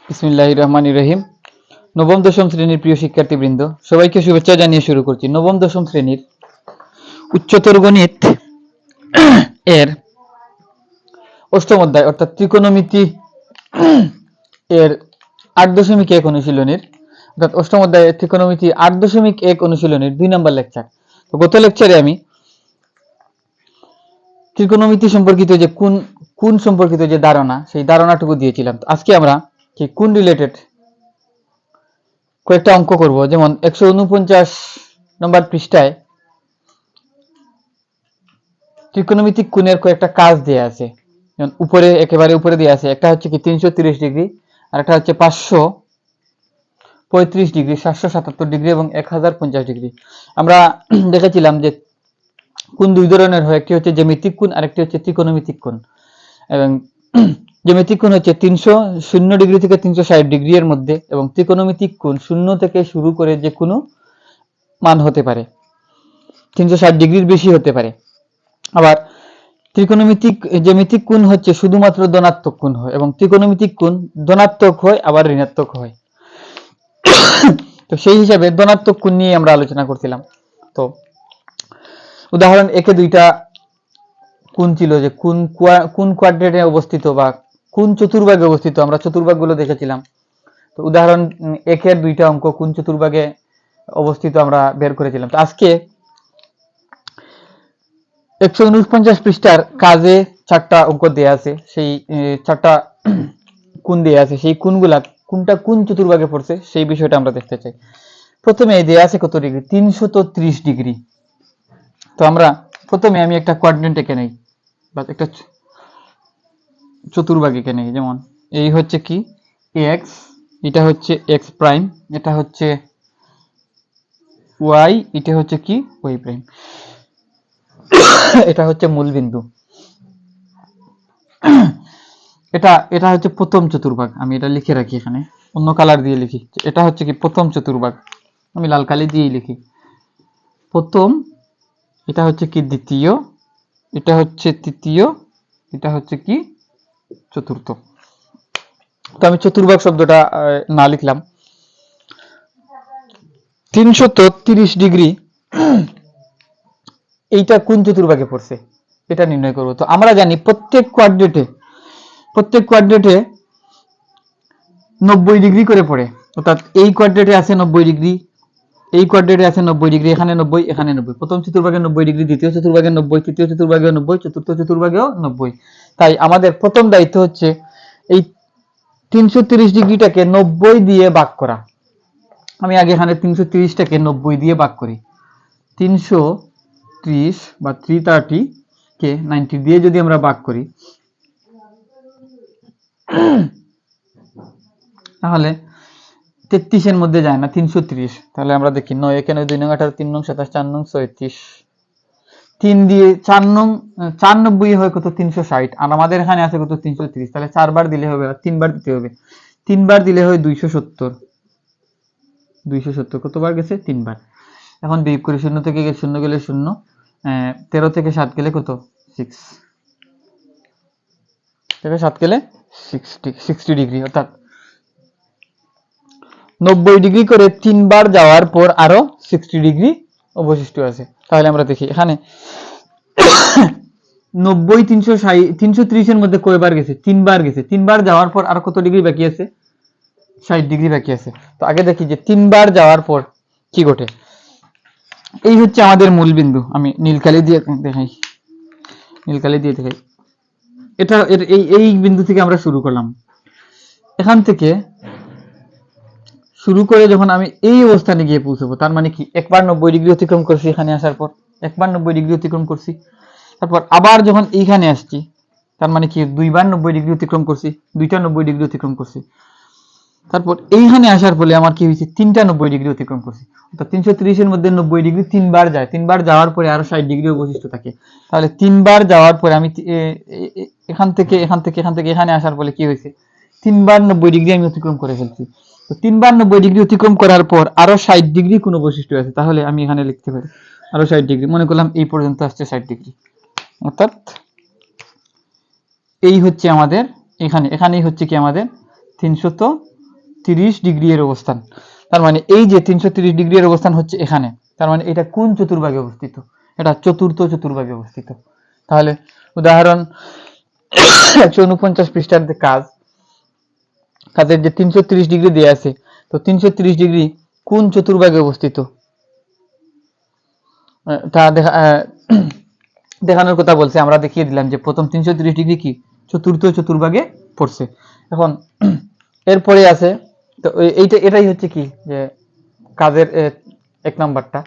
বিসমিল্লাহির রহমানির রহিম। নবম দশম শ্রেণীর প্রিয় শিক্ষার্থীবৃন্দ, সবাইকে শুভেচ্ছা জানিয়ে শুরু করছি। নবম দশম শ্রেণীর উচ্চতর গণিত এর অষ্টম অধ্যায় অর্থাৎ ত্রিকোণমিতি এর 8.1 অনুশীলনীর অর্থাৎ অষ্টম অধ্যায়ের ত্রিকোণমিতি 8.1 অনুশীলনীর 2 নম্বর লেকচার। তো গত লেকচারে আমি ত্রিকোণমিতি সম্পর্কিত যে কোণ সম্পর্কিত যে ধারণা, সেই ধারণাটুকু দিয়েছিলাম। আজকে আমরা ঠিক কোণ রিলেটেড কয়েকটা অঙ্ক করব। যেমন 149 নম্বর পৃষ্ঠায় ত্রিকোণমিতিক কোণের কয়েকটা কাজ দেয়া আছে। যেমন উপরে একেবারে উপরে দেয়া আছে, একটা হচ্ছে কি 330 ডিগ্রি, আর একটা হচ্ছে 535 ডিগ্রি, 777 ডিগ্রি এবং 1050 ডিগ্রি। আমরা দেখেছিলাম যে কোণ দুই ধরনের হয়, একটি হচ্ছে জ্যামিতিক কোণ আর একটি হচ্ছে ত্রিকোণমিতিক কোণ। এবং জ্যামিতিক কোণ হচ্ছে 300 ডিগ্রি থেকে 360 ডিগ্রি এর মধ্যে, এবং ত্রিকোণমিতিক কোণ 0 থেকে শুরু করে যে কোনো মান হতে পারে, 360 ডিগ্রির বেশি হতে পারে। আবার ত্রিকোণমিতিক জ্যামিতিক কোণ হচ্ছে শুধুমাত্র ধনাত্মক কোণ হয়, এবং ত্রিকোণমিতিক কোণ ধনাত্মক হয় আবার ঋণাত্মক হয়। তো সেই হিসাবে ধনাত্মক কোণ নিয়ে আমরা আলোচনা করছিলাম। তো উদাহরণ একে দুইটা কোণ ছিল, যে কোন কোয়াড্রেন্টে অবস্থিত বা কোন চতুর্ভাগে অবস্থিত, আমরা চতুর্ভাগগুলো দেখেছিলাম। তো উদাহরণ একের দুইটা অঙ্ক কোন চতুর্ভাগে অবস্থিত আমরা বের করেছিলাম। তো আজকে 149 পৃষ্ঠার কাজে 4টা অঙ্ক দেয়া আছে, সেই 4টা কোণ দেয়া আছে, সেই কোণগুলা কোনটা কোন চতুর্ভাগে পড়ছে সেই বিষয়টা আমরা দেখতে চাই। প্রথমে দেয়া আছে কত ডিগ্রি, 330 ডিগ্রি। তো আমরা প্রথমে আমি একটা কোয়াড্রেন্ট এঁকে নেই বা একটা চতুর্ভাগ এঁকে নেই। যেমন এই হচ্ছে কি এক্স, এটা হচ্ছে এক্স প্রাইম, এটা হচ্ছে ওয়াই, এটা হচ্ছে কি ওয়াই প্রাইম, এটা হচ্ছে মূল বিন্দু। এটা হচ্ছে প্রথম চতুর্ভাগ। আমি এটা লিখে রাখি, এখানে অন্য কালার দিয়ে লিখি। এটা হচ্ছে কি প্রথম চতুর্ভাগ, আমি লাল কালি দিয়েই লিখি প্রথম। এটা হচ্ছে কি দ্বিতীয়, এটা হচ্ছে তৃতীয়, এটা হচ্ছে কি চতুর্থ। তো আমি চতুর্ভাগ শব্দটা না লিখলাম। 330 ডিগ্রি এইটা কোন চতুর্ভাগে পড়ছে এটা নির্ণয় করব। তো আমরা জানি প্রত্যেক কোয়াড্রেটে 90 ডিগ্রি করে পড়ে, অর্থাৎ এই কোয়াড্রেটে আছে 90 ডিগ্রি, এই কোয়াড্রেটে আছে 90 ডিগ্রি, এখানে 90, এখানে 90। প্রথম চতুর্ভাগে 90 ডিগ্রি, দ্বিতীয় চতুর্ভাগে 90, তৃতীয় চতুর্ভাগেও 90, চতুর্থ চতুর্ভাগেও 90। তাই আমাদের প্রথম দায়িত্ব হচ্ছে এই 330 ডিগ্রিটাকে 90 দিয়ে ভাগ করা। আমি আগে এখানে 330টাকে 90 দিয়ে ভাগ করি। 330 বা 330 কে 90 দিয়ে যদি আমরা ভাগ করি, তাহলে 33 এর মধ্যে যায় না, 330। তাহলে আমরা দেখি 9 একে 9, 2 9 18, 3 9 27, 4 9 36, 3 দিয়ে 4 9 490 হয় কত 360, আর আমাদের এখানে আছে কত 330। তাহলে 4 বার দিলে হবে, আর 3 বার দিতে হবে। 3 বার দিলে হয় 270। 270 কতবার গেছে? 3 বার। এখন বিয়োগ করি, 0 থেকে 0 গেলে 0, 13 থেকে 7 গেলে কত 6, থেকে 7 গেলে 60 ডিগ্রি, অর্থাৎ 90 ডিগ্রি করে 3 বার যাওয়ার পর আরো 60 ডিগ্রি অবশিষ্ট আছে। তাহলে আমরা দেখি এখানে 90 330 এর মধ্যে কয়বার গেছে? 3 বার গেছে। 3 বার যাওয়ার পর আর কত ডিগ্রি বাকি আছে? 60 ডিগ্রি বাকি আছে। তো আগে দেখি যে 3 বার যাওয়ার পর কি ঘটে। এই হচ্ছে আমাদের মূল বিন্দু। আমি নীলকালি দিয়ে দেখাই, এটা এই বিন্দু থেকে আমরা শুরু করলাম। এখান থেকে শুরু করে যখন আমি এই অবস্থানে গিয়ে পৌঁছবো, তার মানে কি একবার 90 ডিগ্রি অতিক্রম করছি, এখানে আসার পর একবার 90 ডিগ্রি অতিক্রম করছি, তারপর আবার যখন এইখানে আসছি, তার মানে কি দুইবার 90 ডিগ্রি অতিক্রম করছি, দুইটা 90 ডিগ্রি অতিক্রম করছি। তারপর এইখানে আসার ফলে আমার কি হয়েছে, 3টা 90 ডিগ্রি অতিক্রম করছি। অর্থাৎ 330 এর মধ্যে 90 ডিগ্রি 3 বার যায়, 3 বার যাওয়ার পরে আরো 60 ডিগ্রি অবশিষ্ট থাকে। তাহলে 3 বার যাওয়ার পরে আমি এখান থেকে এখানে আসার ফলে কি হয়েছে, 3 বার 90 ডিগ্রি আমি অতিক্রম করে ফেলছি। তো 3 বার 90 ডিগ্রি অতিক্রম করার পর আরো 60 ডিগ্রি কোন অবশিষ্ট আছে, তাহলে আমি এখানে লিখতে পারি আরো 60 ডিগ্রি। মনে করলাম এই পর্যন্ত আসছে 60 ডিগ্রি, অর্থাৎ এই হচ্ছে আমাদের এখানেই হচ্ছে কি আমাদের 330 330 ডিগ্রি এর অবস্থান। তার মানে এই যে 330 ডিগ্রি এর অবস্থান হচ্ছে এখানে, তার মানে এটা কোন চতুর্ভাগে অবস্থিত? এটা চতুর্থ চতুর্ভাগে অবস্থিত। তাহলে উদাহরণ 149 পৃষ্ঠার কাজ, কাজের যে 330 ডিগ্রি দেয়া আছে, তো 330 ডিগ্রি কোন চতুর্ভাগে অবস্থিত তা দেখানোর কথা বলছে। আমরা দেখিয়ে দিলাম যে প্রথম 330 ডিগ্রি কি চতুর্থ চতুর্ভাগে পড়ছে। এখন এরপরে আছে, তো এটাই হচ্ছে কি যে কাজের 1 নাম্বারটা।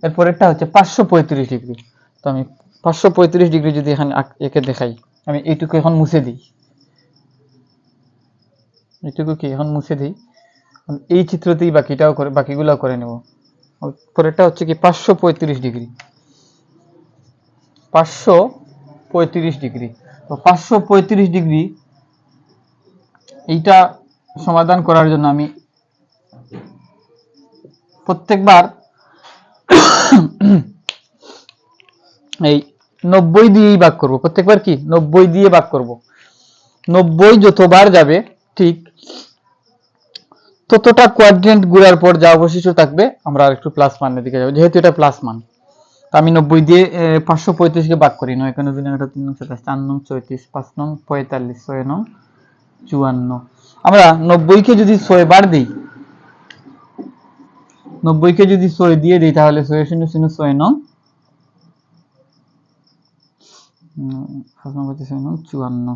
এরপরেরটা হচ্ছে 535 ডিগ্রি। তো আমি 535 ডিগ্রি যদি এখানে একে দেখাই, আমি এইটুকু এখন মুছে দিই, এইটুকু কি এখন মুছে দিই, এই চিত্রতেই বাকিগুলো করে নেব। পরেরটা হচ্ছে কি 535 ডিগ্রি, 535 ডিগ্রি। তো 535 ডিগ্রি এইটা সমাধান করার জন্য আমি প্রত্যেকবার এই 90 দিয়েই ভাগ করব। প্রত্যেকবার কি 90 দিয়ে ভাগ করব। 90 যতবার যাবে ঠিক ততটা কোয়াড্রেন্ট ঘোরার পর যা অবশিষ্ট থাকবে আমরা আর একটু প্লাস মানের দিকে যাব, যেহেতু এটা প্লাস মান। তো আমি 90 দিয়ে 535 কে ভাগ করি, 9 9 3 3 9 27 4 9 34 5 9 45 6 9 54। আমরা 90 কে যদি 6 বার দেই, 90 কে যদি 6 দিয়ে দেই, তাহলে 6 0 0 6 9 54,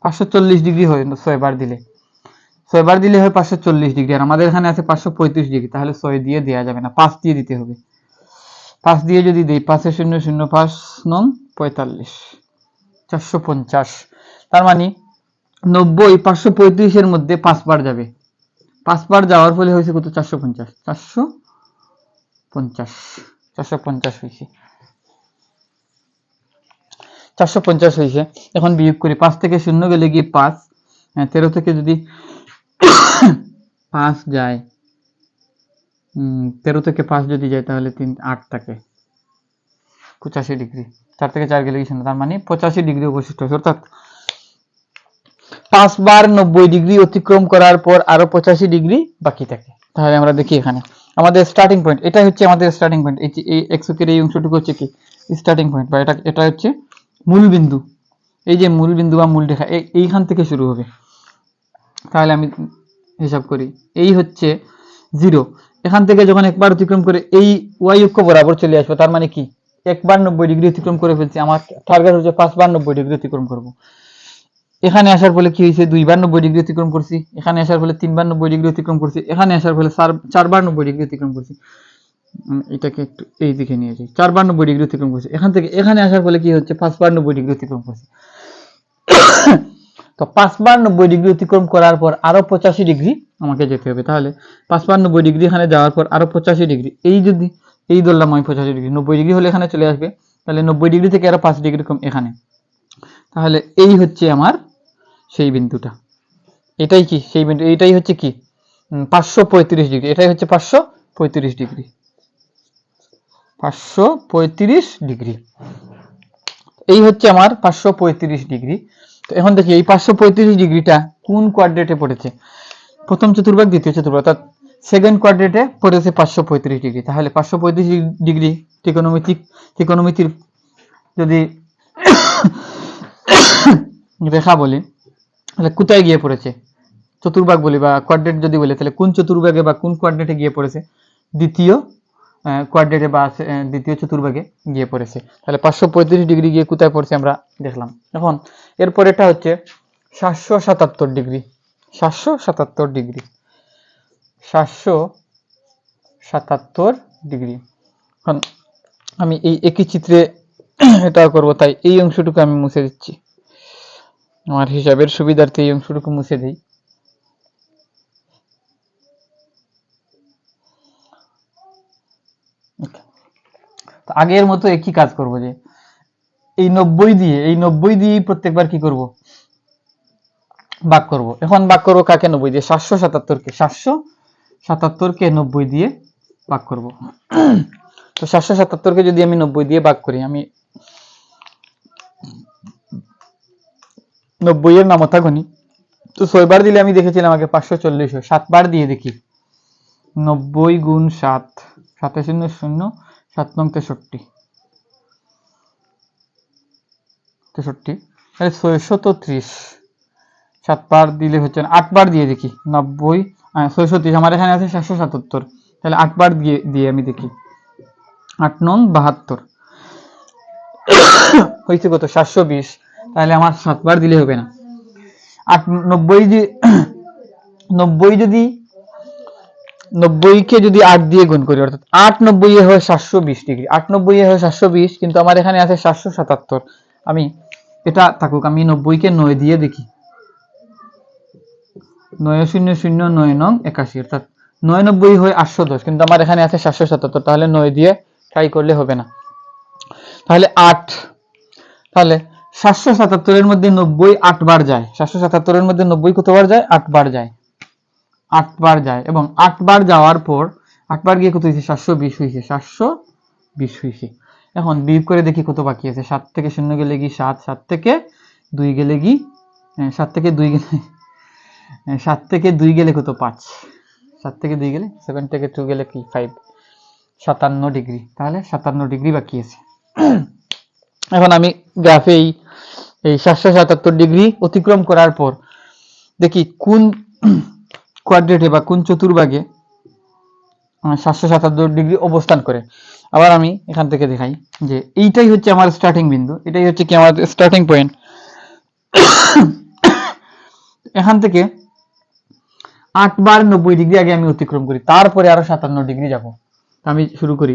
540 ডিগ্রি হয় 6 বার দিলে। 6 বার দিলে হয় 540 ডিগ্রি, আর আমাদের এখানে আছে 535 ডিগ্রি, তাহলে 6 দিয়ে দেওয়া যাবে না, 5 দিয়ে দিতে হবে। 5 দিয়ে যদি দেই, 5 0 0 5 9 45 450। তার মানে 90 535 এর মধ্যে 5 বার যাবে, 5 বার যাওয়ার ফলে হয়েছে কত? 450, 450, 450 হয়েছে, 450 হয়েছে। এখন বিয়োগ করি, 5 থেকে 0 গেলে গিয়ে 5, 13 থেকে যদি 5 যায়, 13 থেকে 5 যদি যায়, তাহলে 3 8 থাকে 85 ডিগ্রি। 4 থেকে 4 গেলে কিছু না, তার মানে 85 ডিগ্রি অবশিষ্ট আছে। অর্থাৎ 5 বার 90 ডিগ্রি অতিক্রম করার পর আরো 85 ডিগ্রি বাকি থাকে। তাহলে আমরা দেখি এখানে আমাদের স্টার্টিং পয়েন্ট, এটা হচ্ছে আমাদের স্টার্টিং পয়েন্ট। এই এক্সকের এই অংশটুকু হচ্ছে কি স্টার্টিং পয়েন্ট, বা এটা হচ্ছে মূল বিন্দু। এই যে মূল বিন্দু বা মূল রেখা এইখান থেকে শুরু হবে। তাহলে আমি হিসাব করি, এই হচ্ছে 0। এখান থেকে যখন একবার অতিক্রম করে এই ওয়াই অক্ষ বরাবর চলে আসবে, তার মানে কি একবার 90 ডিগ্রি অতিক্রম করে ফেলছি। আমার টার্গেট হচ্ছে 5 বার 90 ডিগ্রি অতিক্রম করব। এখানে আসার ফলে কি হয়েছে? 2 বার 90 ডিগ্রি অতিক্রম করছি। এখানে আসার ফলে 3 বার 90 ডিগ্রি অতিক্রম করছি। এখানে আসার ফলে 4 বার 90 ডিগ্রি অতিক্রম করছি। এটাকে একটু এই দিকে নিয়ে যাই, 4 বার 90 ডিগ্রি অতিক্রম করছি। এখান থেকে এখানে আসার ফলে কি হচ্ছে? 5 বার 90 ডিগ্রি অতিক্রম করছি। তো 5 বার 90 ডিগ্রি অতিক্রম করার পর আরো 85 ডিগ্রি আমাকে যেতে হবে। তাহলে 5 বার 90 ডিগ্রি এখানে যাওয়ার পর আরো 85 ডিগ্রি, এই যদি এই ধরলাম আমি 85 ডিগ্রি, 90 ডিগ্রি হলে এখানে চলে আসবে, তাহলে 90 ডিগ্রি থেকে আরো 5 ডিগ্রি কম এখানে। তাহলে এই হচ্ছে আমার সেই বিন্দুটা। এটাই কি সেই বিন্দু? এটাই হচ্ছে কি 535 ডিগ্রি। এটাই হচ্ছে 535 ডিগ্রি, 535 ডিগ্রি। এই হচ্ছে আমার 535 ডিগ্রি। তো এখন দেখি এই 535 ডিগ্রিটা কোন কোয়াড্রেটে পড়েছে? প্রথম চতুর্ভাগ, দ্বিতীয় চতুর্ভাগ, অর্থাৎ সেকেন্ড কোয়াড্রেটে পড়েছে 535 ডিগ্রি। তাহলে 535 ডিগ্রি ত্রিকোণমিতির যদি রেখা বলি, তাহলে কোথায় গিয়ে পড়েছে? চতুর্ভাগ বলি বা কোয়াড্রেট যদি বলি, তাহলে কোন চতুর্ভাগে বা কোন কোয়াড্রেটে গিয়ে পড়েছে? দ্বিতীয় কোয়াড্রেটে বা দ্বিতীয় চতুর্ভাগে গিয়ে পড়েছে। তাহলে 535 ডিগ্রি গিয়ে কোথায় পড়ছে আমরা দেখলাম। এখন এরপরেটা হচ্ছে 777 ডিগ্রি, 777 ডিগ্রি, 777 ডিগ্রি। এখন আমি এই একই চিত্রে এটা করব, তাই এই অংশটুকু আমি মুছে দিচ্ছি, আমার হিসাবের সুবিধার্থে এই অংশটুকু মুছে দিই। তো আগের মতো একই কাজ করব, যে এই 90 দিয়ে প্রত্যেকবার কি করব? ভাগ করব। এখন ভাগ করব কাকে? 90 দিয়ে। 777 কে 777 কে 90 দিয়ে ভাগ করব। তো 777 কে যদি আমি 90 দিয়ে ভাগ করি, আমি 90 এর নামতা গণি, তো 6 বার দিলে আমি দেখেছিলাম আগে 540 হয়। 7 বার দিয়ে দেখি, 90 গুণ 7, 7 শূন্য শূন্য, 7 নং 63, তাহলে 630। 7 বার দিলে হচ্ছে না, 8 বার দিয়ে দেখি, 90, 630, আমার এখানে আছে 777, তাহলে 8 বার দিয়ে আমি দেখি, 8 নং 72 হয়েছে কত, 720। তাহলে আমার 7 বার দিলে হবে না, 90 যদি 90 কে যদি 8 দিয়ে গুণ করি, অর্থাৎ 8 90 এ হয় 720 ডিগ্রি, 8 90 এ হয় 720, কিন্তু আমার এখানে আছে 777। আমি এটা থাকুক, আমি 90 কে 9 দিয়ে দেখি, 90009 নং 81, অর্থাৎ 9 90 হয় 810, কিন্তু আমার এখানে আছে 777, তাহলে 9 দিয়ে ট্রাই করলে হবে না। তাহলে 8, তাহলে 777 এর মধ্যে 90 8 বার যায়, 777 এর মধ্যে 90 কতবার যায়, 8 বার যায়, 8 বার যায়, এবং 8 বার যাওয়ার পর 8 বার গিয়ে কত হয়েছে, 720 হয়েছে, 720 হয়েছে। এখন বিয়োগ করে দেখি কত বাকি আছে, 7 থেকে 0 গেলে কি 7, 7 থেকে 2 গেলে কি, 7 থেকে 2 গেলে 7 থেকে 2 গেলে কত, 5, 7 থেকে 2 গেলে 7 থেকে 2 গেলে কি 5, 57 ডিগ্রি। তাহলে 57 ডিগ্রি বাকি আছে। এখন আমি গ্রাফে এই 777 ডিগ্রি অতিক্রম করার পর দেখি কোন কোয়াড্রেটে বা কোন চতুর্ভাগে 777 ডিগ্রি অবস্থান করে। আবার আমি এখান থেকে দেখাই যে এইটাই হচ্ছে আমার স্টার্টিং বিন্দু, এটাই হচ্ছে কি আমার স্টার্টিং পয়েন্ট। এখান থেকে 8 বার 90 ডিগ্রি আগে আমি অতিক্রম করি, তারপরে আরো 57 ডিগ্রি যাব। আমি শুরু করি,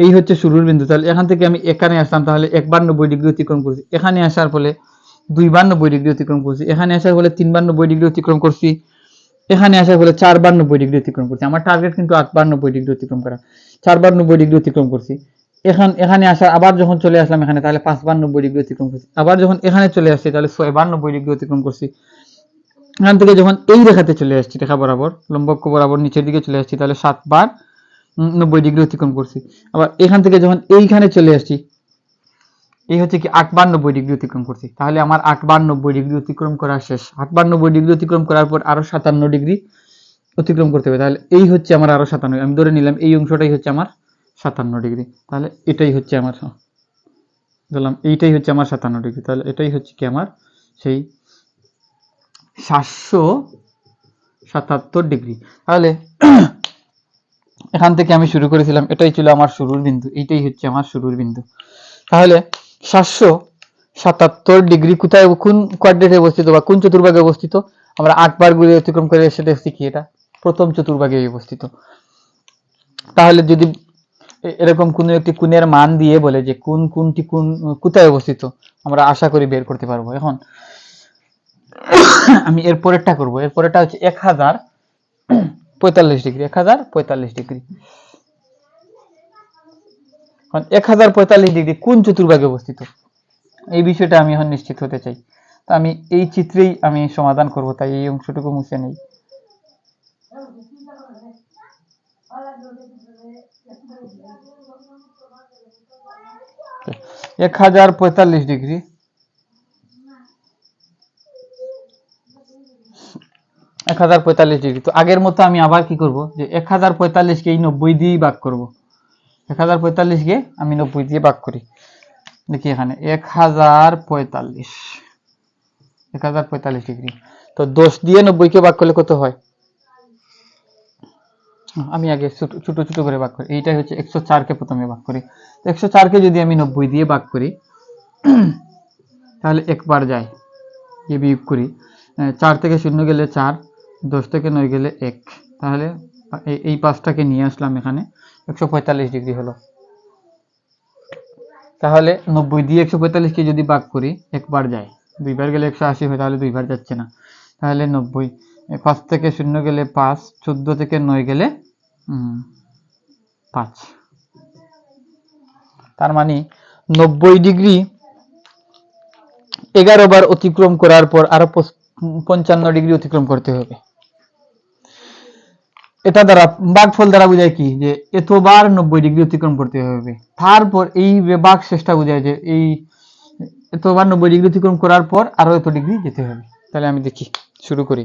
এই হচ্ছে শুরুর বিন্দু। তাহলে এখান থেকে আমি এখানে আসলাম, তাহলে 1 বার 90 ডিগ্রি অতিক্রম করছি, এখানে আসার ফলে 2 বার 90 ডিগ্রি অতিক্রম করছি, এখানে আসার ফলে 3 বার 90 ডিগ্রি অতিক্রম করছি, এখানে আসার ফলে 4 বার 90 ডিগ্রি অতিক্রম করছি। আমার টার্গেট কিন্তু 8 বার 90 ডিগ্রি অতিক্রম করা, 4 বার 90 ডিগ্রি অতিক্রম করছি। এখানে আসার আবার যখন চলে আসলাম এখানে, তাহলে 5 বার 90 ডিগ্রি অতিক্রম করছি। আবার যখন এখানে চলে আসছি, তাহলে 6 বার 90 ডিগ্রি অতিক্রম করছি। এখান থেকে যখন এই রেখাতে চলে আসছি, রেখা বরাবর লম্ব অক্ষ বরাবর নিচের দিকে চলে আসছি, তাহলে 7 বার 90 ডিগ্রি অতিক্রম করছি। আবার এখান থেকে যখন এইখানে চলে আসছি, এই হচ্ছে কি 8 বার 90 ডিগ্রি অতিক্রম করছি। তাহলে আমার 8 বার 90 ডিগ্রি অতিক্রম করা শেষ। 8 বার 90 ডিগ্রি অতিক্রম করার পর আরো 57 ডিগ্রি অতিক্রম করতে হবে। তাহলে এই হচ্ছে আমার আরো 57, আমি ধরে নিলাম এই অংশটাই হচ্ছে আমার 57 ডিগ্রি। তাহলে এটাই হচ্ছে আমার, ধরলাম এইটাই হচ্ছে আমার 57 ডিগ্রি। তাহলে এটাই হচ্ছে কি আমার সেই 777 ডিগ্রি। তাহলে এখান থেকে আমি শুরু করেছিলাম, এটাই ছিল আমার শুরুর বিন্দু, এইটাই হচ্ছে আমার শুরুর বিন্দু। তাহলে 777 ডিগ্রি কোথায়, কোন কোয়াড্রেটে অবস্থিত বা কোন চতুর্ভাগে অবস্থিত, আমরা 8 বার ঘুরে অতিক্রম করে এসে দেখছি কি এটা প্রথম চতুর্ভাগে অবস্থিত। তাহলে যদি এরকম কোন একটি কোণের মান দিয়ে বলে যে কোনটি কোথায় অবস্থিত, আমরা আশা করি বের করতে পারবো। এখন আমি এর পরেরটা করব, এর পরেরটা হচ্ছে 1045 ডিগ্রি, 1045 ডিগ্রি। এখন 1045 ডিগ্রি কোন চতুর্ভাগে অবস্থিত, এই বিষয়টা আমি এখন নিশ্চিত হতে চাই। তো আমি এই চিত্রেই আমি সমাধান করব, তাই এই অংশটুকু মুছে নেই। এক 1045 ডিগ্রি, 1045 ডিগ্রি। তো আগের মতো আমি আবার কি করব, যে 1045 কে 90 দিয়ে ভাগ করব। 1045 কে আমি 90 দিয়ে ভাগ করি, দেখি এখানে 1045 ডিগ্রি। তো 10 দিয়ে 90 কে ভাগ করলে কত হয়, আমি আগে ছোট ছোট করে ভাগ করি। এইটাই হচ্ছে 104 কে প্রথমে ভাগ করি। তো 104 কে যদি আমি 90 দিয়ে ভাগ করি, তাহলে একবার যায়, এই বিয়োগ করি, 4 থেকে 0 গেলে 4, 10 থেকে 9 গেলে 1, তাহলে এই 5টাকে নিয়ে আসলাম এখানে, 145 ডিগ্রি হলো। তাহলে 90 দিয়ে 145 কে যদি ভাগ করি, একবার যায়, দুইবার গেলে 180 হয়, তাহলে দুইবার যাচ্ছে না। তাহলে 90, 5 থেকে 0 গেলে 5, 14 থেকে 9 গেলে 5। তার মানে 90 ডিগ্রি 11 বার অতিক্রম করার পর আরো 55 ডিগ্রি অতিক্রম করতে হবে। এটা দ্বারা ভাগফল দ্বারা বোঝায় কি, যে এতবার 90 ডিগ্রি অতিক্রম করতে হবে, তারপর এই ভাগ শেষটা বোঝায় যে এই এতবার 90 ডিগ্রি অতিক্রম করার পর আরো এত ডিগ্রি যেতে হবে। তাহলে আমি দেখি শুরু করি,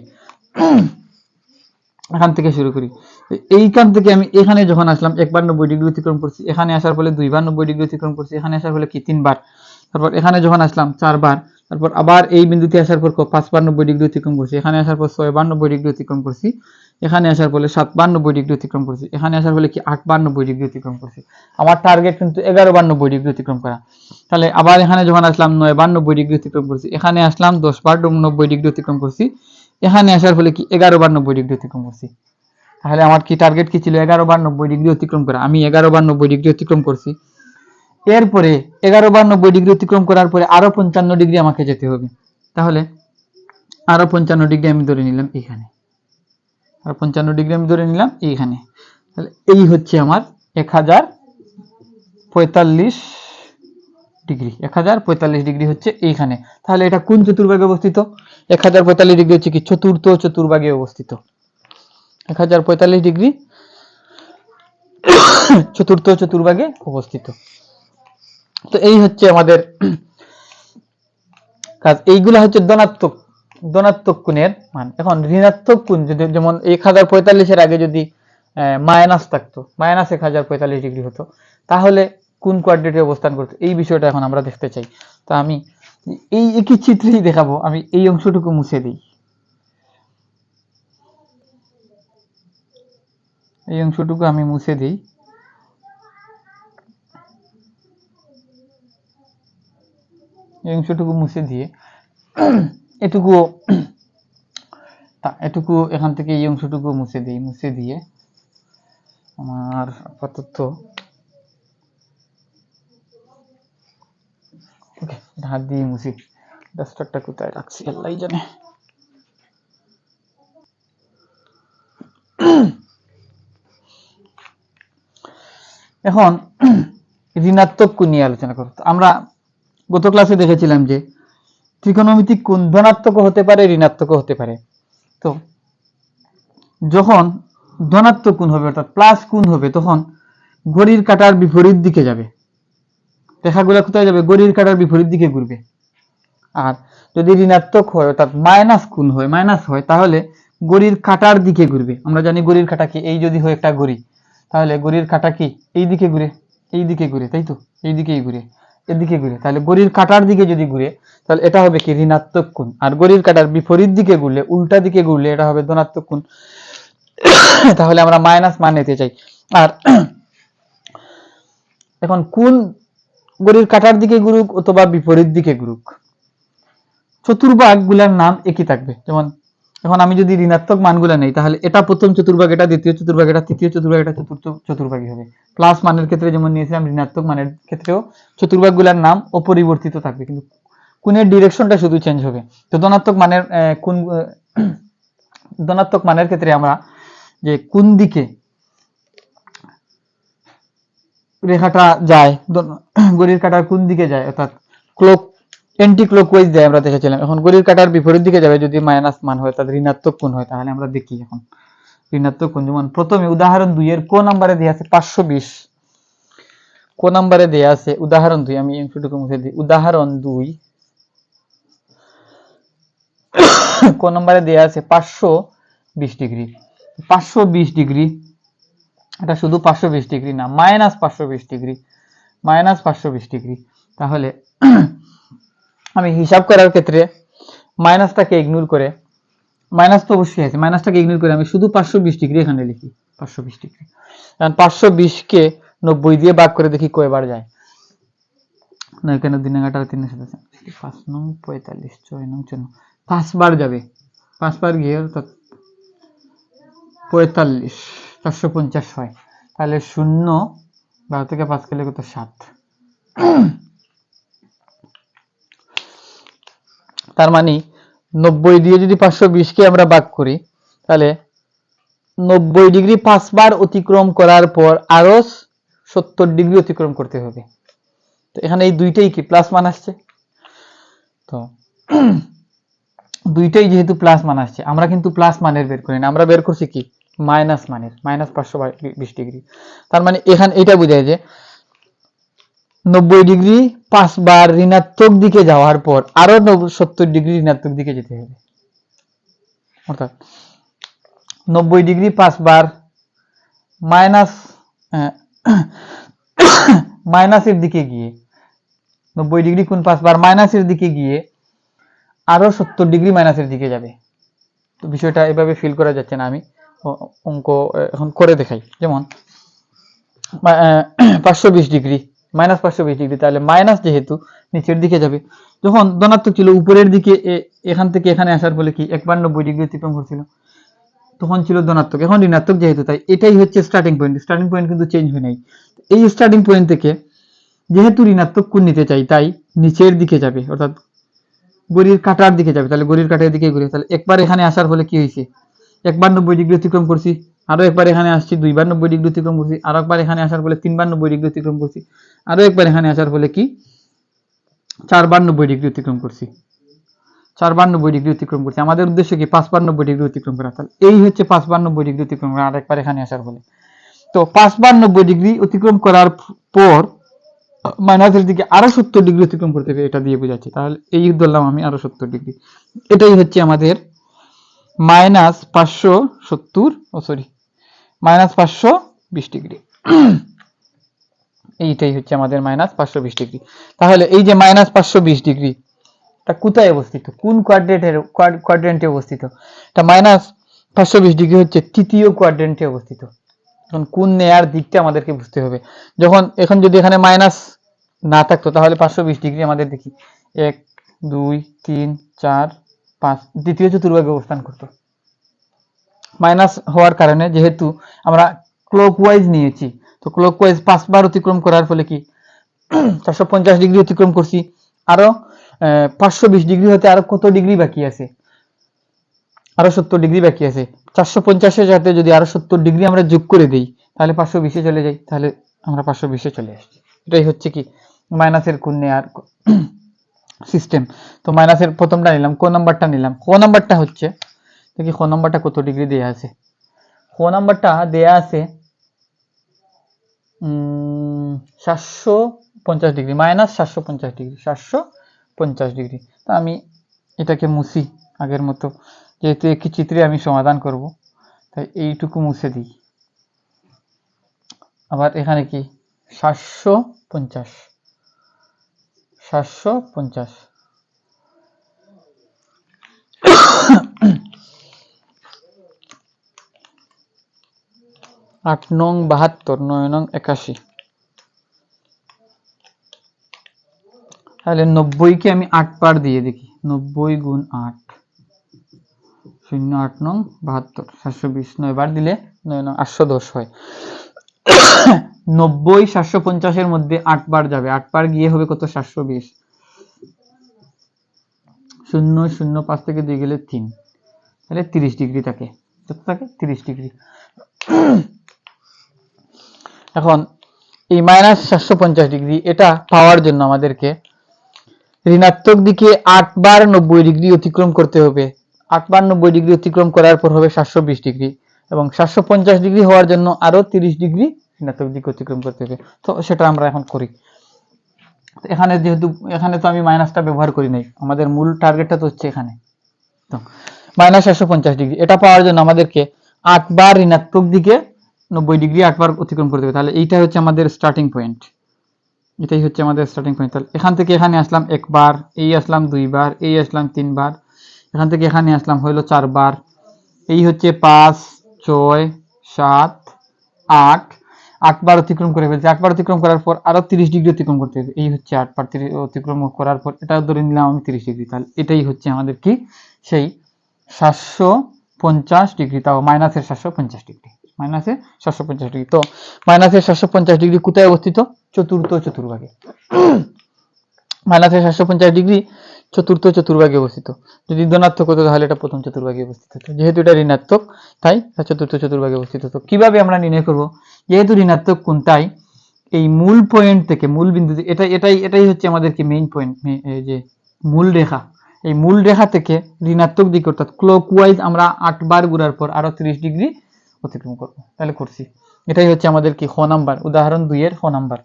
এখান থেকে শুরু করি। এইখান থেকে আমি এখানে যখন আসলাম একবার 90 ডিগ্রি অতিক্রম করছি, এখানে আসার ফলে দুইবার 90 ডিগ্রি অতিক্রম করছি, এখানে আসার ফলে কি তিনবার, তারপর এখানে যখন আসলাম চারবার, তারপর আবার এই বিন্দুতে আসার পর 5বার 90 ডিগ্রি অতিক্রম করছি, এখানে আসার পর 6বার 90 ডিগ্রি অতিক্রম করছি, এখানে আসার ফলে 7বার 90 ডিগ্রি অতিক্রম করছি, এখানে আসার ফলে কি 8বার 90 ডিগ্রি অতিক্রম করছি। আমার টার্গেট কিন্তু 11বার 90 ডিগ্রি অতিক্রম করা। তাহলে আবার এখানে যখন আসলাম 9বার 90 ডিগ্রি অতিক্রম করছি, এখানে আসলাম 10বার 90 ডিগ্রি অতিক্রম করছি, এখানে আসার ফলে কি 11বার 90 ডিগ্রি অতিক্রম করছি। তাহলে আমার কি টার্গেট কি ছিল? 11বার 90 ডিগ্রি অতিক্রম করা। আমি 11বার 90 ডিগ্রি অতিক্রম করছি। এরপরে 11বার 90 ডিগ্রি অতিক্রম করার পরে আরো 55 ডিগ্রি আমাকে যেতে হবে। তাহলে আরো 55 ডিগ্রি আমি ধরে নিলাম এখানে, আরো 55 ডিগ্রি আমি ধরে নিলাম এইখানে। তাহলে এই হচ্ছে আমার 1045 ডিগ্রি, 1045 ডিগ্রি হচ্ছে এইখানে। তাহলে এটা কোন চতুর্ভাগে অবস্থিত? 1045 ডিগ্রি হচ্ছে কি চতুর্থ চতুর্ভাগে অবস্থিত। 1045 ডিগ্রি চতুর্থ চতুর্ভাগে অবস্থিত। তো এই হচ্ছে আমাদের কাজ। এইগুলা হচ্ছে ধনাত্মক কোণের মান। এখন ঋণাত্মক কোণ যদি, যেমন 1045 এর আগে যদি মাইনাস থাকতো, মাইনাস 1045 ডিগ্রি হতো, তাহলে কোন কোয়াড্রেটে অবস্থান করতো, এই বিষয়টা এখন আমরা দেখতে চাই। তো আমি এই একই চিত্রেই দেখাবো। আমি এই অংশটুকু মুছে দিই, এই অংশটুকু আমি মুছে দিই। এই অংশটুকু মুছে দিয়ে এটুকু এখান থেকে এই অংশটুকু মুছে দিই। মুছে দিয়ে আমার আপাতত হাত দিয়ে মুছি। ডাস্টারটা কোথায় রাখছি আল্লাহ জানে। এখন ঋণাত্মক কোণ নিয়ে আলোচনা করব। আমরা গত ক্লাসে দেখেছিলাম যে ত্রিকোণমিতিক কোণ ধনাত্মক হতে পারে, ঋণাত্মক হতে পারে। তো যখন ধনাত্মক কোণ হবে অর্থাৎ প্লাস কোণ হবে, তখন ঘড়ির কাঁটার বিপরীত দিকে যাবে। রেখাগুলো কোথায় যাবে? ঘড়ির কাঁটার বিপরীত দিকে ঘুরবে। আর যদি ঋণাত্মক হয় অর্থাৎ মাইনাস কোণ হয়, মাইনাস হয়, তাহলে ঘড়ির কাঁটার দিকে ঘুরবে। আমরা জানি ঘড়ির কাঁটা কি, এই যদি হয় একটা ঘড়ি, তাহলে ঘড়ির কাঁটা কি এই দিকে ঘুরে, এই দিকে ঘুরে, তাই তো, এই দিকেই ঘুরে, এদিকে ঘুরে। তাহলে ঘড়ির কাঁটার দিকে যদি ঘুরে, তাহলে এটা হবে কি ঋণাত্মক কোণ। আর ঘড়ির কাঁটার বিপরীত দিকে ঘুরলে, উল্টা দিকে ঘুরলে, এটা হবে ধনাত্মক কোণ। তাহলে আমরা মাইনাস মান নিতে চাই। আর এখন কোণ ঘড়ির কাঁটার দিকে ঘুরুক অথবা বিপরীত দিকে ঘুরুক, চতুর্ভাগ গুলার নাম একই থাকবে। যেমন এখন আমি যদি ঋণাত্মক মানগুলা নেই, তাহলে এটা প্রথম চতুর্ভাগ, এটা দ্বিতীয় চতুর্ভাগ, এটা তৃতীয় চতুর্ভাগ, এটা চতুর্থ চতুর্ভাগই হবে। প্লাস মানের ক্ষেত্রে যেমন নিয়েছিলাম, ঋণাত্মক মানের ক্ষেত্রেও চতুর্ভাগ গুলার নাম অপরিবর্তিত থাকবে, কিন্তু কোণের ডিরেকশনটা শুধু চেঞ্জ হবে। তো ধনাত্মক মানের কোণ, ধনাত্মক মানের ক্ষেত্রে আমরা যে কোন দিকে রেখাটা যায়, ঘড়ির কাঁটার কোন দিকে যায়, অর্থাৎ ক্লক অ্যান্টি ক্লকওয়াইজ যায় আমরা দেখেছিলাম। এখন ঘড়ির কাঁটার বিপরীত দিকে যাবে যদি মাইনাস মান হয়, তাদের ঋণাত্মক কোণ হয়। তাহলে আমরা দেখি এখন ঋণাত্মক কোণ। যেমন প্রথমে উদাহরণ 2 এর ক নম্বরে দেয়া আছে 520, ক নম্বরে দেয়া আছে উদাহরণ 2, আমি অংশটুকু মুছে দিই। উদাহরণ 2 ক নম্বরে দেয়া আছে 520 ডিগ্রি। 520 ডিগ্রি, এটা শুধু 520 ডিগ্রি না, মাইনাস 520 ডিগ্রি, মাইনাস 520 ডিগ্রি। তাহলে আমি হিসাব করার ক্ষেত্রে মাইনাসটাকে ইগনোর করে, মাইনাস তো অবশ্যই আছে, মাইনাসটাকে ইগনোর করে আমি শুধু 520 ডিগ্রি এখানে লিখি। 520 ডিগ্রি, কারণ 520 কে 90 দিয়ে ভাগ করে দেখি কয়বার যায়। না, এখানে 3 এগারোটা 3 এর সাথে 5 9 45 6 9 4 5 বার যাবে। 5 বার গিয়ে অর্থাৎ 45 450 হয়। তাহলে 0 12 থেকে 5 গেলে কত? 7। তার মানে 90 দিয়ে যদি 520 কে আমরা ভাগ করি, তাহলে 90 ডিগ্রি 5 বার অতিক্রম করার পর আরো 70 ডিগ্রি অতিক্রম করতে হবে। তো এখানে এই দুইটাই কি প্লাস মান আসছে। তো দুইটাই যেহেতু প্লাস মান আসছে, আমরা কিন্তু প্লাস মানের বের করি না, আমরা বের করছি কি মাইনাস মানের, মাইনাস 520 ডিগ্রি। তার মানে এখানে এটা বোঝায় যে 90 ডিগ্রি 5 বার ঋণাত্মক দিকে যাওয়ার পর আরো 70 ডিগ্রি ঋণাত্মক দিকে যেতে হবে। অর্থাৎ 90 ডিগ্রি 5 বার মাইনাস মাইনাসের দিকে গিয়ে 90 ডিগ্রি কোণ 5 বার মাইনাসের দিকে গিয়ে আরো 70 ডিগ্রি মাইনাসের দিকে যাবে। তো বিষয়টা এভাবে ফিল করা যাচ্ছে না, আমি অঙ্ক এখন করে দেখাই। যেমন 520 ডিগ্রি মাইনাস 520 ডিগ্রি, তাহলে মাইনাস যেহেতু নিচের দিকে যাবে, যখন ধনাত্মক ছিল উপরের দিকে এখান থেকে এখানে আসার ফলে কি একবার 90 ডিগ্রি অতিক্রম করছিল, তখন ছিল ধনাত্মক, এখন ঋণাত্মক যেহেতু, তাই এটাই হচ্ছে স্টার্টিং পয়েন্ট। স্টার্টিং পয়েন্ট কিন্তু চেঞ্জ হয় নাই। এই স্টার্টিং পয়েন্ট থেকে যেহেতু ঋণাত্মক কোণ নিতে চাই, তাই নিচের দিকে যাবে, অর্থাৎ ঘড়ির কাঁটার দিকে যাবে। তাহলে ঘড়ির কাঁটার দিকে ঘুরে, তাহলে একবার এখানে আসার ফলে কি হয়েছে, একবার 90 ডিগ্রি অতিক্রম করছি, আরো একবার এখানে আসছি, দুইবার 90 ডিগ্রি অতিক্রম করছি, আরো একবার এখানে আসার ফলে তিনবার 90 ডিগ্রি অতিক্রম করছি, আরো একবার এখানে আসার ফলে কি চারবার 90 ডিগ্রি অতিক্রম করছি, চারবার 90 ডিগ্রি অতিক্রম করছি। আমাদের উদ্দেশ্য কি 5 বার 90 ডিগ্রি অতিক্রম করা, তাহলে এই হচ্ছে 5 বার 90 ডিগ্রি অতিক্রম করা আর একবার এখানে আসার ফলে। তো 5 বার 90 ডিগ্রি অতিক্রম করার পর মাইনাসের দিকে আরো 70 ডিগ্রি অতিক্রম করতে হবে, এটা দিয়ে বোঝাচ্ছি। তাহলে এই ধরলাম আমি আরো 70 ডিগ্রি, এটাই হচ্ছে আমাদের মাইনাস 570 মাইনাস 520 ডিগ্রি। এইটাই হচ্ছে আমাদের মাইনাস 520 ডিগ্রি। তাহলে এই যে মাইনাস 520 ডিগ্রি এটা কোথায় অবস্থিত, কোন কোয়াড্রেন্টে অবস্থিত? এটা মাইনাস 520 ডিগ্রি হচ্ছে তৃতীয় কোয়াড্রেন্টে অবস্থিত। এখন কোন নেয়ার দিকটা আমাদেরকে বুঝতে হবে। যখন এখন যদি এখানে মাইনাস না থাকতো, তাহলে 520 ডিগ্রি আমাদের দেখি 1 2 3 4 5 দ্বিতীয় চতুর্ভাগে অবস্থান করতো। মাইনাস হওয়ার কারণে যেহেতু আমরা ক্লকওয়াইজ নিয়েছি, তো ক্লকওয়াইজ 5 বার অতিক্রম করার ফলে কি 450 ডিগ্রি অতিক্রম করছি, আরো 520 ডিগ্রি হতে আরো কত ডিগ্রি বাকি আছে, আরো 70 ডিগ্রি বাকি আছে। 450 এর সাথে যদি আরো 70 ডিগ্রি আমরা যোগ করে দেই, তাহলে 520 এ চলে যাই, তাহলে আমরা 520 এ চলে আসছি। এটাই হচ্ছে কি মাইনাসের কোণ নেয়ার সিস্টেম। তো মাইনাসের প্রথমটা নিলাম, কোন নাম্বারটা নিলাম, কোন নাম্বারটা হচ্ছে দেখি কোন নাম্বারটা কত ডিগ্রি দেয়া আছে। কোন নাম্বারটা দেয়া আছে 750 ডিগ্রি, মাইনাস 750 ডিগ্রি, 750 ডিগ্রি। তা আমি এটাকে মুছি আগের মতো, যেহেতু একই চিত্রে আমি সমাধান করব, তাই এইটুকু মুছে দিই। আবার এখানে কি 750 8 নং 72, 9 নং 81, তাহলে 90 কে আমি 8 বার দিয়ে দেখি, 90 গুণ 8 0 8 নং 72, 720, 9 বার দিলে 9 নং 810 হয়। 90 750 এর মধ্যে 8 বার যাবে, 8 বার গিয়ে হবে কত 720, 0 0 5 থেকে 2 গেলে 3, তাহলে 30 ডিগ্রি থাকে, কত থাকে 30 ডিগ্রি। এখন এই মাইনাস 750 ডিগ্রি এটা পাওয়ার জন্য আমাদেরকে ঋণাত্মক দিকে 8 বার 90 ডিগ্রি অতিক্রম করতে হবে। 8 বার 90 ডিগ্রি অতিক্রম করার পর হবে 720 ডিগ্রি, এবং 750 ডিগ্রি হওয়ার জন্য আরো 30 ডিগ্রি ঋণাত্মক দিকে অতিক্রম করতে হবে। তো সেটা আমরা এখন করি। এখানে যেহেতু এখানে তো আমি মাইনাসটা ব্যবহার করি নাই, আমাদের মূল টার্গেটটা তো হচ্ছে এখানে। তো মাইনাস 750 ডিগ্রি এটা পাওয়ার জন্য আমাদেরকে 8 বার ঋণাত্মক দিকে 90 ডিগ্রি 8 বার অতিক্রম করতে হবে। তাহলে এইটা হচ্ছে আমাদের স্টার্টিং পয়েন্ট, এটাই হচ্ছে আমাদের স্টার্টিং পয়েন্ট। তাহলে এখান থেকে এখানে আসলাম 1 বার, এই আসলাম 2 বার, এই আসলাম 3 বার, এখান থেকে এখানে আসলাম হলো 4 বার, এই হচ্ছে 5 6 7 8, 8 বার অতিক্রম করে ফেলছে। 8 বার অতিক্রম করার পর আরো 30 ডিগ্রি অতিক্রম করতে হবে, এই হচ্ছে 8 বার অতিক্রম করার পর এটা ধরে নিলাম আমি 30 ডিগ্রি। তাহলে এটাই হচ্ছে আমাদের কি সেই 750 ডিগ্রি, তাও মাইনাসের 750 ডিগ্রি, মাইনাসের 750 ডিগ্রি। তো মাইনাসের 750 ডিগ্রি কোথায় অবস্থিত? চতুর্থ চতুর্ভাগে। মাইনাসের 750 ডিগ্রি চতুর্থ চতুর্ভাগে অবস্থিত। যদি ধনাত্মক হতো তাহলে এটা প্রথম চতুর্ভাগে অবস্থিত হতো, যেহেতু এটা ঋণাত্মক তাই চতুর্থ চতুর্ভাগে অবস্থিত হতো। কিভাবে আমরা নির্ণয় করব? যেহেতু ঋণাত্মক কোণ, তাই এই মূল পয়েন্ট থেকে মূল বিন্দু, এটাই হচ্ছে আমাদের কি মেইন পয়েন্ট, এই যে মূল রেখা, এই মূল রেখা থেকে ঋণাত্মক দিক অর্থাৎ ক্লকওয়াইজ আমরা 8 বার ঘোরার পর আরো 30 ডিগ্রি অতিক্রম করব। তাহলে করছি, এটাই হচ্ছে আমাদের কি খ নাম্বার, উদাহরণ 2 এর খ নাম্বার।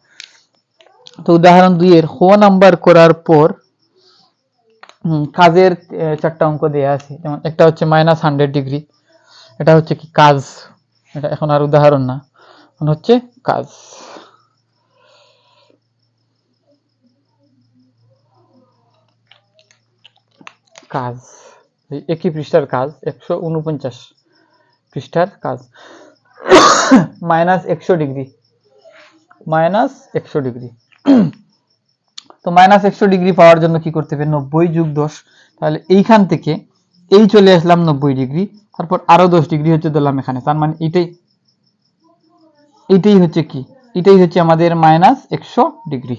তো উদাহরণ 2 এর খ নাম্বার করার পর কাজের চারটা অঙ্ক দেয়া আছে, যেমন একটা হচ্ছে -100 ডিগ্রি, এটা হচ্ছে কি কাজ, এটা এখন আর উদাহরণ না, এখন হচ্ছে কাজ। কাজ একই পৃষ্ঠার কাজ, 149 পৃষ্ঠার কাজ, -100 ডিগ্রি, -100 ডিগ্রি। তো -100 ডিগ্রি পাওয়ার জন্য কি করতে হবে, 90 + 10, তাহলে এইখান থেকে এই চলে আসলাম 90 ডিগ্রি, তারপর আরো 10 ডিগ্রি হচ্ছে দিলাম এখানে, তার মানে এইটাই হচ্ছে কি, এটাই হচ্ছে আমাদের -100 ডিগ্রি।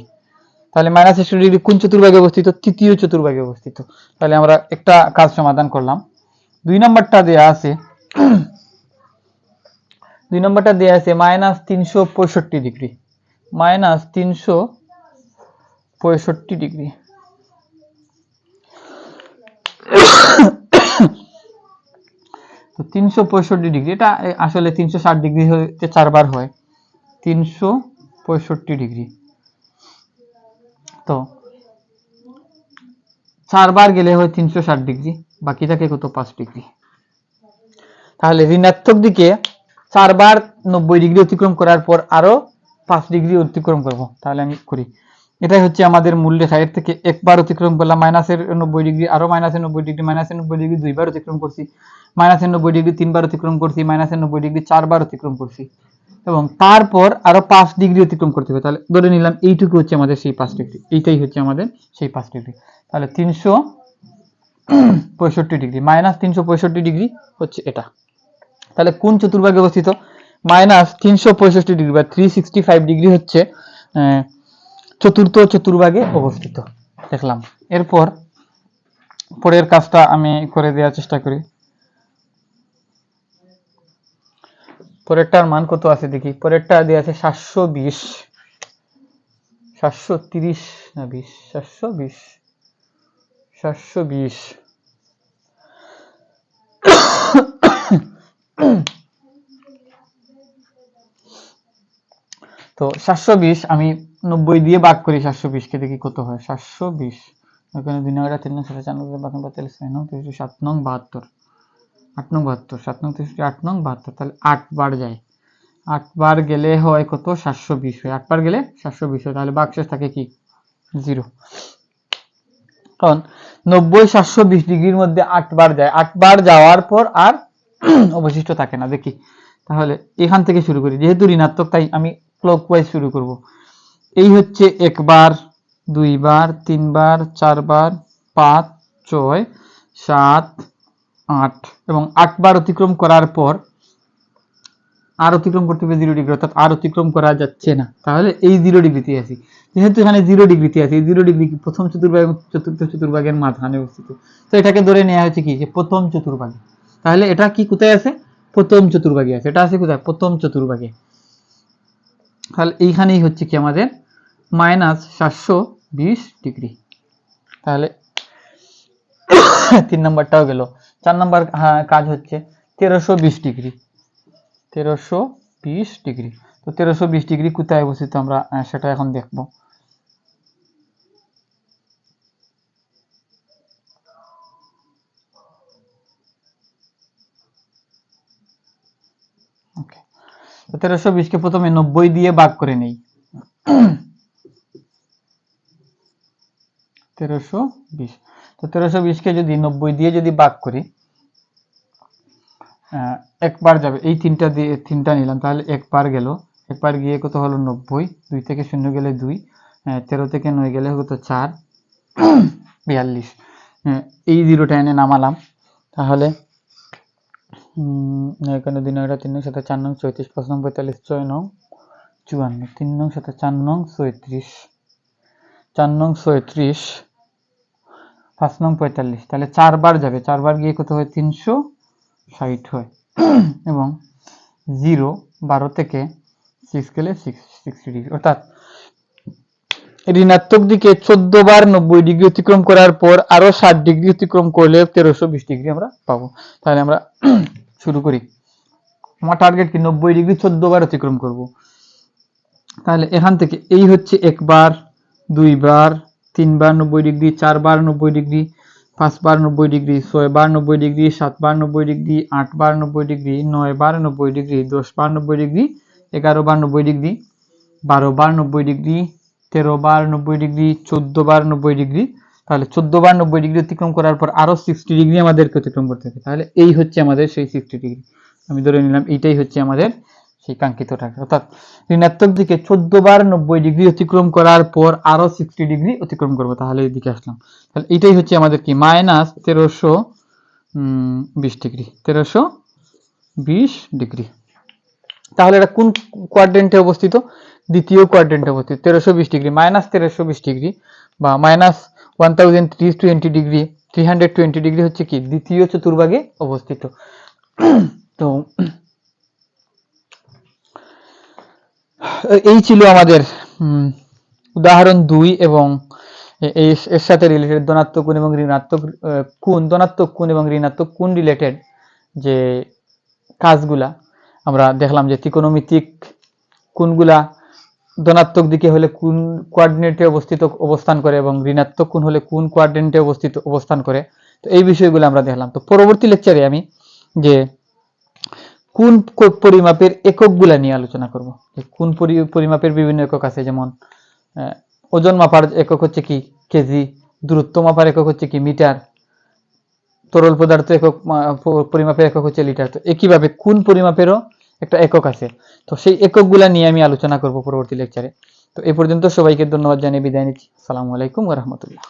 তাহলে -100 ডিগ্রি কোন চতুর্ভাগে অবস্থিত, তৃতীয় চতুর্ভাগে অবস্থিত। তাহলে আমরা একটা কাজ সমাধান করলাম। 2 নম্বরটা দেয়া আছে, 2 নম্বরটা দেয়া আছে -365 ডিগ্রি, -365 ডিগ্রি। তো 365 ডিগ্রি, এটা আসলে 360 ডিগ্রি হতে 4 বার হয়, 365 ডিগ্রি। তো 4 বার গেলে হয় 360 ডিগ্রি, বাকি থাকে কত, 5 ডিগ্রি। তাহলে ঋণাত্মক দিকে 4 বার 90 ডিগ্রি অতিক্রম করার পর আরো 5 ডিগ্রি অতিক্রম করব। তাহলে আমি করি, এটাই হচ্ছে আমাদের মূল রেখা, এর থেকে একবার অতিক্রম করলাম -90 ডিগ্রি, আরো -90 ডিগ্রি, -90 ডিগ্রি 2 বার অতিক্রম করছি, -90 ডিগ্রি 3 বার অতিক্রম করছি, -90 ডিগ্রি 4 বার অতিক্রম করছি, এবং তারপর আরো 5 ডিগ্রি অতিক্রম করতে হবে। তাহলে ধরে নিলাম এইটুকু হচ্ছে আমাদের সেই 5 ডিগ্রি, এইটাই হচ্ছে আমাদের সেই 5 ডিগ্রি। তাহলে 365 ডিগ্রি, -365 ডিগ্রি হচ্ছে এটা। তাহলে কোন চতুর্ভাগে অবস্থিত, -365 ডিগ্রি বা 365 ডিগ্রি হচ্ছে চতুর্থ চতুর্ভাগে অবস্থিত। দেখলাম। এরপর পরের কাজটা আমি করে দেওয়ার চেষ্টা করি। পরেরটার মান কত আছে দেখি, পরেরটা দেওয়া আছে 720, 730 না 20, 720, 720। তো 720 আমি 90 দিয়ে ভাগ করি 720 কে, দেখি কত হয়। 720 এখানে 2 9 3 9 7 4 9 45 9 9 7 9 72, 8 9 72, 7 9 63, 8 9 72, তাহলে 8 বার যায়, 8 বার গেলে হয় কত, 720 হয়, 8 বার গেলে 720 হয়। তাহলে ভাগশেষ থাকে কি, 0। কারণ 90 720 ডিগ্রির মধ্যে 8 বার যায়, 8 বার যাওয়ার পর আর অবশিষ্ট থাকে না। দেখি তাহলে এখান থেকে শুরু করি, যেহেতু ঋণাত্মক তাই আমি ক্লকওয়াইজ শুরু করব। এই হচ্ছে 1 বার, 2 বার, 3 বার, 4 বার, 5 6 7 8, এবং 8 বার অতিক্রম করার পর আর অতিক্রম করতে হবে 0 ডিগ্রি, অর্থাৎ আর অতিক্রম করা যাচ্ছে না। তাহলে এই 0 ডিগ্রিতে আছি, যেহেতু এখানে 0 ডিগ্রিতে আছে, 0 ডিগ্রি প্রথম চতুর্ভাগ এবং চতুর্থ চতুর্ভাগের মাঝখানে অবস্থিত, তো এটাকে ধরে নেওয়া হচ্ছে কি, যে প্রথম চতুর্ভাগে। তাহলে এটা কি কোথায় আছে, প্রথম চতুর্ভাগে আছে, এটা আছে কোথায়, প্রথম চতুর্ভাগে। তাহলে এইখানেই হচ্ছে কি আমাদের -720 ডিগ্রি। তাহলে 3 নম্বরটাও গেল। 4 নম্বর কাজ হচ্ছে 1320 ডিগ্রি, 1320 ডিগ্রি। তো 1320 ডিগ্রি কোথায় অবস্থিত আমরা সেটা এখন দেখব। ওকে, তো 1320 কে প্রথমে 90 দিয়ে ভাগ করে নেই। 1320, তো 1320 কে যদি 90 দিয়ে যদি ভাগ করি, একবার যাবে, এই তিনটা দিয়ে তিনটা নিলাম, তাহলে একবার গেল, একবার গিয়ে কত হলো 90, 2 থেকে 0 গেলে 2, 13 থেকে 9 গেলে কত 4, 42, এই 0টা এনে নামালাম। তাহলে এখানে 2 9 3 9 7 4 9 34, 5 9 45, 6 9 54, 3 9 7 4 9 36, 4 9 36, 5 9 45, তাহলে 4 বার যাবে, 4 বার গিয়ে কত হয় 360 হয়, এবং 0 12 থেকে 6 গেলে 60 ডিগ্রি, অর্থাৎ ঋণাত্মক দিকে 14 বার 90 ডিগ্রি অতিক্রম করার পর আরো 60 ডিগ্রি অতিক্রম করলে 1320 ডিগ্রি আমরা পাবো। তাহলে আমরা শুরু করি। আমার টার্গেট কি, 90 ডিগ্রি 14 বার অতিক্রম করব। তাহলে এখান থেকে এই হচ্ছে 1 বার, 2 বার, 3 বার 90 ডিগ্রি, 4 বার 90 ডিগ্রি, 5 বার 90 ডিগ্রি, 6 বার 90 ডিগ্রি, 7 বার 90 ডিগ্রি, 8 বার 90 ডিগ্রি, 9 বার 90 ডিগ্রি, 10 বার 90 ডিগ্রি, 11 বার 90 ডিগ্রি, 12 বার 90 ডিগ্রি, 13 বার 90 ডিগ্রি, 14 বার 90 ডিগ্রি। তাহলে 14 বার 90 ডিগ্রি অতিক্রম করার পর আরো 60 ডিগ্রি আমাদেরকে অতিক্রম করতে হবে। তাহলে এই হচ্ছে আমাদের সেই 60 ডিগ্রি। আমি ধরে নিলাম এইটাই হচ্ছে আমাদের সেই কাঙ্ক্ষিত টার্গেট। অর্থাৎ ঋণাত্মক দিকে 14 বার 90 ডিগ্রি অতিক্রম করার পর আরো 60 ডিগ্রি অতিক্রম করবো। তাহলে এইদিকে আসলাম। তাহলে এটাই হচ্ছে আমাদের কি মাইনাস 1320 ডিগ্রি, 1320 ডিগ্রি। তাহলে এটা কোন কোয়াড্রেন্টে অবস্থিত? দ্বিতীয় কোয়াড্রেন্টে অবস্থিত। 1320 ডিগ্রি মাইনাস 1320 ডিগ্রি বা মাইনাস 1320 ডিগ্রি, 320 ডিগ্রি হচ্ছে কি দ্বিতীয় চতুর্ভাগে অবস্থিত। তো এই ছিল আমাদের উদাহরণ 2 এবং এর সাথে রিলেটেড ধনাত্মক কোণ এবং ঋণাত্মক কোণ, ধনাত্মক কোণ এবং ঋণাত্মক কোণ রিলেটেড যে কাজগুলা আমরা দেখলাম যে ত্রিকোণমিতিক কোণগুলা ধনাত্মক দিকে হলে কোন কোঅর্ডিনেটে অবস্থান করে এবং ঋণাত্মক কোণ হলে কোন কোঅর্ডিনেটে অবস্থান করে। তো এই বিষয়গুলো আমরা দেখলাম। তো পরবর্তী লেকচারে আমি যে কোন পরিমাপের এককগুলা নিয়ে আলোচনা করব। কোন পরিমাপের বিভিন্ন একক আছে, যেমন ওজন মাপার একক হচ্ছে কি কেজি, দূরত্ব মাপার একক হচ্ছে কি মিটার, তরল পদার্থ একক পরিমাপের একক হচ্ছে লিটার। তো একইভাবে কোন পরিমাপেরও একটা একক আছে। তো সেই এককগুলা নিয়ে আমি আলোচনা করব পরবর্তী লেকচারে। তো এই পর্যন্ত সবাইকে ধন্যবাদ জানিয়ে বিদায় নিচ্ছি। আসসালামু আলাইকুম ওয়া রাহমাতুল্লাহ।